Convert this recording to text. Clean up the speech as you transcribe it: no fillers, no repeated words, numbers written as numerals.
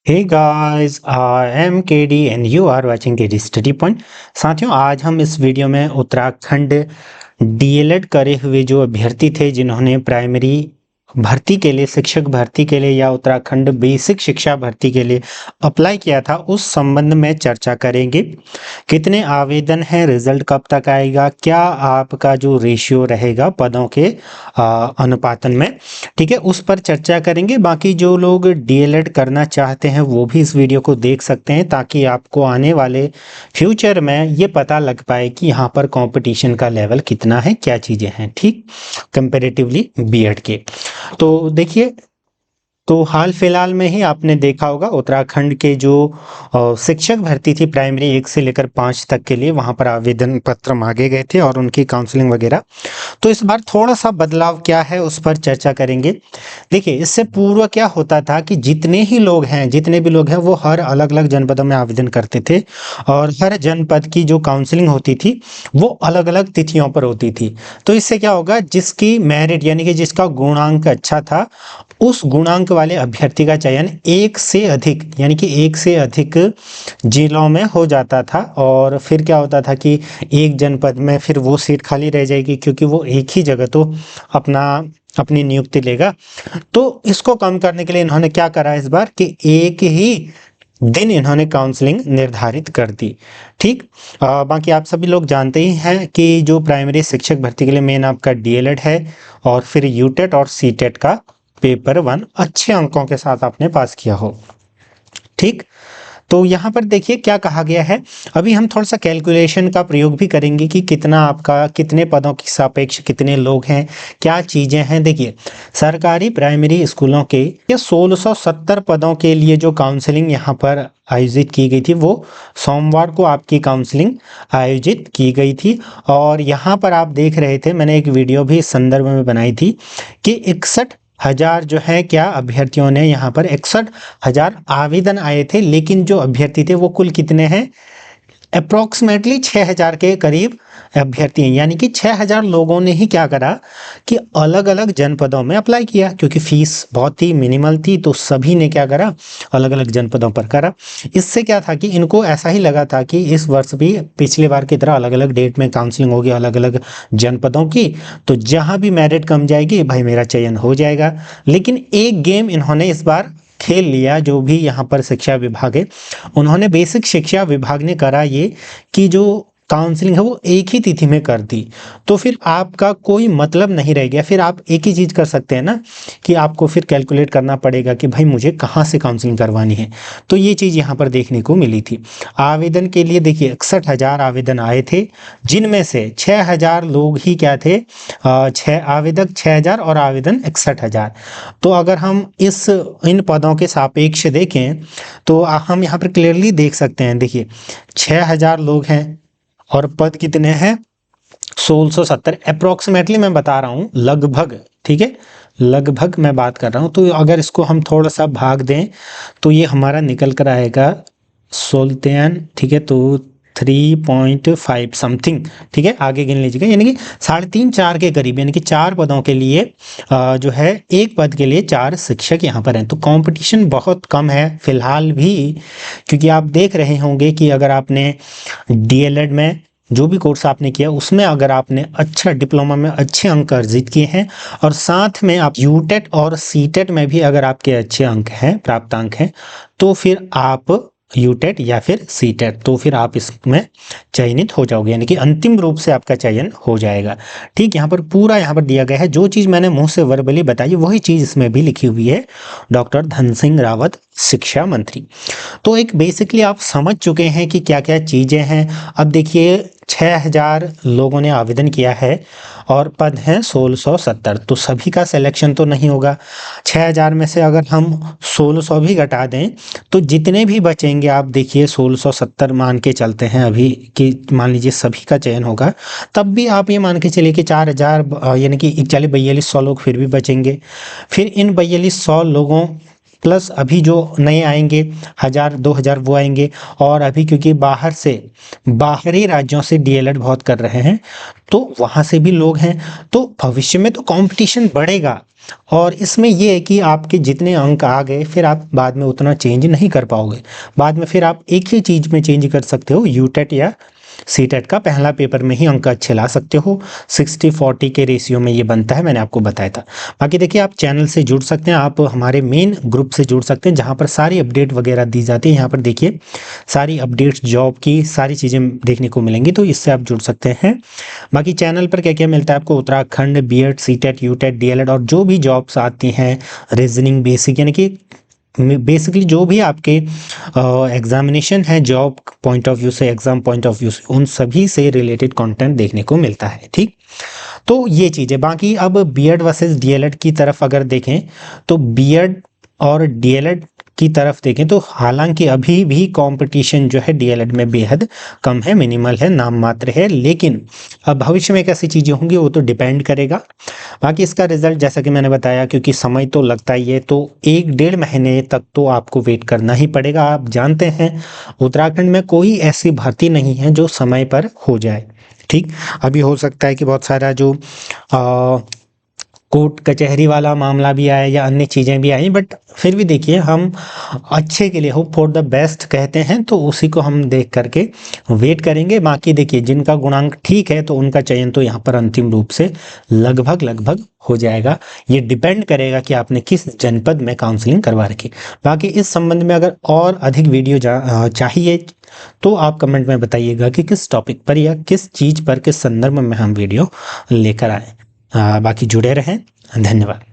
Hey guys, I am KD and you are watching KD study point. साथियों, आज हम इस वीडियो में उत्तराखंड डीएलएड करे हुए जो अभ्यर्थी थे जिन्होंने प्राइमरी भर्ती के लिए, शिक्षक भर्ती के लिए या उत्तराखंड बेसिक शिक्षा भर्ती के लिए अप्लाई किया था, उस संबंध में चर्चा करेंगे। कितने आवेदन हैं, रिजल्ट कब तक आएगा, क्या आपका जो रेशियो रहेगा पदों के अनुपातन में, ठीक है, उस पर चर्चा करेंगे। बाकी जो लोग डीएलएड करना चाहते हैं वो भी इस वीडियो को देख सकते हैं ताकि आपको आने वाले फ्यूचर में ये पता लग पाए कि यहाँ पर कंपटीशन का लेवल कितना है, क्या चीज़ें हैं, ठीक, कंपैरेटिवली बीएड के। तो देखिए, तो हाल फिलहाल में ही आपने देखा होगा उत्तराखंड के जो शिक्षक भर्ती थी प्राइमरी 1 से लेकर 5 तक के लिए, वहां पर आवेदन पत्र मांगे गए थे और उनकी काउंसलिंग वगैरह। तो इस बार थोड़ा सा बदलाव क्या है उस पर चर्चा करेंगे। देखिए, इससे पूर्व क्या होता था कि जितने भी लोग हैं वो हर अलग अलग जनपदों में आवेदन करते थे और हर जनपद की जो काउंसलिंग होती थी वो अलग अलग तिथियों पर होती थी। तो इससे क्या होगा, जिसकी मेरिट यानी कि जिसका गुणांक अच्छा था उस गुणांक वाले अभ्यर्थी का चयन एक से अधिक यानी कि एक से अधिक जिलों में हो जाता था। और फिर क्या होता था कि एक जनपद में फिर वो सीट खाली रह जाएगी क्योंकि वो एक ही जगह तो अपनी नियुक्ति लेगा। तो इसको कम करने के लिए इन्होंने क्या करा इस बार कि एक ही दिन इन्होंने काउंसलिंग निर्धारित कर दी, ठीक। बाकी आप सभी लोग जानते ही हैं कि जो प्राइमरी शिक्षक भर्ती के लिए मेन आपका डीएलएड है और फिर यूटेट और सीटेट का पेपर 1 अच्छे अंकों के साथ आपने पास किया हो, ठीक। तो यहाँ पर देखिए क्या कहा गया है। अभी हम थोड़ा सा कैलकुलेशन का प्रयोग भी करेंगे कि कितना आपका, कितने पदों की सापेक्ष कितने लोग हैं, क्या चीज़ें हैं। देखिए, सरकारी प्राइमरी स्कूलों के ये 1670 पदों के लिए जो काउंसलिंग यहाँ पर आयोजित की गई थी वो सोमवार को आपकी काउंसलिंग आयोजित की गई थी। और यहाँ पर आप देख रहे थे, मैंने एक वीडियो भी इस संदर्भ में बनाई थी कि 61,000 जो है क्या अभ्यर्थियों ने, यहाँ पर 61,000 आवेदन आए थे, लेकिन जो अभ्यर्थी थे वो कुल कितने हैं, अप्रोक्सीमेटली 6,000 के करीब अभ्यर्थी हैं। यानी कि 6,000 लोगों ने ही क्या करा कि अलग अलग जनपदों में अप्लाई किया, क्योंकि फीस बहुत ही मिनिमल थी तो सभी ने क्या करा, अलग अलग जनपदों पर करा। इससे क्या था कि इनको ऐसा ही लगा था कि इस वर्ष भी पिछले बार की तरह अलग अलग डेट में काउंसलिंग होगी अलग अलग जनपदों की, तो जहां भी मेरिट कम जाएगी भाई मेरा चयन हो जाएगा। लेकिन एक गेम इन्होंने इस बार खेल लिया, जो भी यहाँ पर शिक्षा विभाग है उन्होंने, बेसिक शिक्षा विभाग ने करा ये कि जो काउंसलिंग है वो एक ही तिथि में कर दी। तो फिर आपका कोई मतलब नहीं रह गया। फिर आप एक ही चीज़ कर सकते हैं ना कि आपको फिर कैलकुलेट करना पड़ेगा कि भाई मुझे कहाँ से काउंसलिंग करवानी है। तो ये चीज़ यहाँ पर देखने को मिली थी। आवेदन के लिए देखिए 61,000 आवेदन आए थे, जिनमें से 6,000 लोग ही क्या थे, आवेदक 6,000 और आवेदन 61,000। तो अगर हम इन पदों के सापेक्ष देखें तो हम यहाँ पर क्लियरली देख सकते हैं। देखिए, 6,000 लोग हैं और पद कितने हैं, 1670 अप्रोक्सीमेटली मैं बता रहा हूँ, लगभग, ठीक है, लगभग मैं बात कर रहा हूँ। तो अगर इसको हम थोड़ा सा भाग दें तो ये हमारा निकल कर आएगा 16, ठीक है, तो 3.5 समथिंग, ठीक है, आगे गिन लीजिएगा। यानी कि 3.5-4 के करीब, यानी कि 4 पदों के लिए जो है एक पद के लिए 4 शिक्षक यहाँ पर हैं। तो कंपटीशन बहुत कम है फिलहाल भी, क्योंकि आप देख रहे होंगे कि अगर आपने डीएलएड में जो भी कोर्स आपने किया उसमें अगर आपने अच्छा डिप्लोमा में अच्छे अंक अर्जित किए हैं और साथ में आप यूटेट और सीटेट में भी अगर आपके अच्छे अंक हैं, प्राप्त अंक हैं, तो फिर आप यूटेट या फिर सीटेट, तो फिर आप इसमें चयनित हो जाओगे, यानी कि अंतिम रूप से आपका चयन हो जाएगा, ठीक। यहाँ पर पूरा यहाँ पर दिया गया है, जो चीज़ मैंने मुंह से वर्बली बताई वही चीज़ इसमें भी लिखी हुई है। डॉक्टर धन सिंह रावत, शिक्षा मंत्री। तो एक बेसिकली आप समझ चुके हैं कि क्या क्या चीज़ें हैं। अब देखिए, 6,000 लोगों ने आवेदन किया है और पद हैं 1670, तो सभी का सिलेक्शन तो नहीं होगा। 6,000 में से अगर हम 1600 भी घटा दें तो जितने भी बचेंगे, आप देखिए 1670 मान के चलते हैं अभी कि मान लीजिए सभी का चयन होगा, तब भी आप ये मान के चलिए कि 4,000 यानी कि 4200 लोग फिर भी बचेंगे। फिर इन 4200 लोगों प्लस अभी जो नए आएंगे 1000-2000 वो आएंगे, और अभी क्योंकि बाहरी राज्यों से डीएलएड बहुत कर रहे हैं तो वहाँ से भी लोग हैं, तो भविष्य में तो कंपटीशन बढ़ेगा। और इसमें ये है कि आपके जितने अंक आ गए फिर आप बाद में उतना चेंज नहीं कर पाओगे, बाद में फिर आप एक ही चीज़ में चेंज कर सकते हो, यूटेट या सीटेट का पहला पेपर में ही अंक अच्छे ला सकते हो। 60-40 के रेशियो में ये बनता है, मैंने आपको बताया था। बाकी देखिए आप चैनल से जुड़ सकते हैं, आप हमारे मेन ग्रुप से जुड़ सकते हैं जहाँ पर सारी अपडेट वगैरह दी जाती है। यहाँ पर देखिए सारी अपडेट्स जॉब की सारी चीज़ें देखने को मिलेंगी, तो इससे आप जुड़ सकते हैं। बाकी चैनल पर क्या क्या मिलता है आपको, Uttarakhand BEd CTET UTET DElEd और जो भी जॉब्स आती हैं, रीजनिंग बेसिक, यानी कि बेसिकली जो भी आपके एग्जामिनेशन है जॉब पॉइंट ऑफ व्यू से, एग्जाम पॉइंट ऑफ व्यू से, उन सभी से रिलेटेड कंटेंट देखने को मिलता है। ठीक, तो ये चीज़ें। बाकी अब बीएड वर्सेस डीएलएड की तरफ अगर देखें तो बीएड और डीएलएड की तरफ देखें तो हालांकि अभी भी कंपटीशन जो है डीएलएड में बेहद कम है, मिनिमल है, नाम मात्र है, लेकिन अब भविष्य में कैसी चीज़ें होंगी वो तो डिपेंड करेगा। बाकी इसका रिजल्ट जैसा कि मैंने बताया, क्योंकि समय तो लगता ही है, तो 1-1.5 महीने तक तो आपको वेट करना ही पड़ेगा। आप जानते हैं उत्तराखंड में कोई ऐसी भर्ती नहीं है जो समय पर हो जाए। ठीक, अभी हो सकता है कि बहुत सारा जो कोर्ट कचहरी वाला मामला भी आया या अन्य चीज़ें भी आई, बट फिर भी देखिए हम अच्छे के लिए, होप फॉर द बेस्ट कहते हैं, तो उसी को हम देख करके वेट करेंगे। बाकी देखिए जिनका गुणांक ठीक है तो उनका चयन तो यहाँ पर अंतिम रूप से लगभग हो जाएगा। ये डिपेंड करेगा कि आपने किस जनपद में काउंसलिंग करवा रखी। बाकी इस संबंध में अगर और अधिक वीडियो चाहिए तो आप कमेंट में बताइएगा कि किस टॉपिक पर या किस चीज़ पर, किस संदर्भ में हम वीडियो लेकर आए। बाकी जुड़े रहें, धन्यवाद।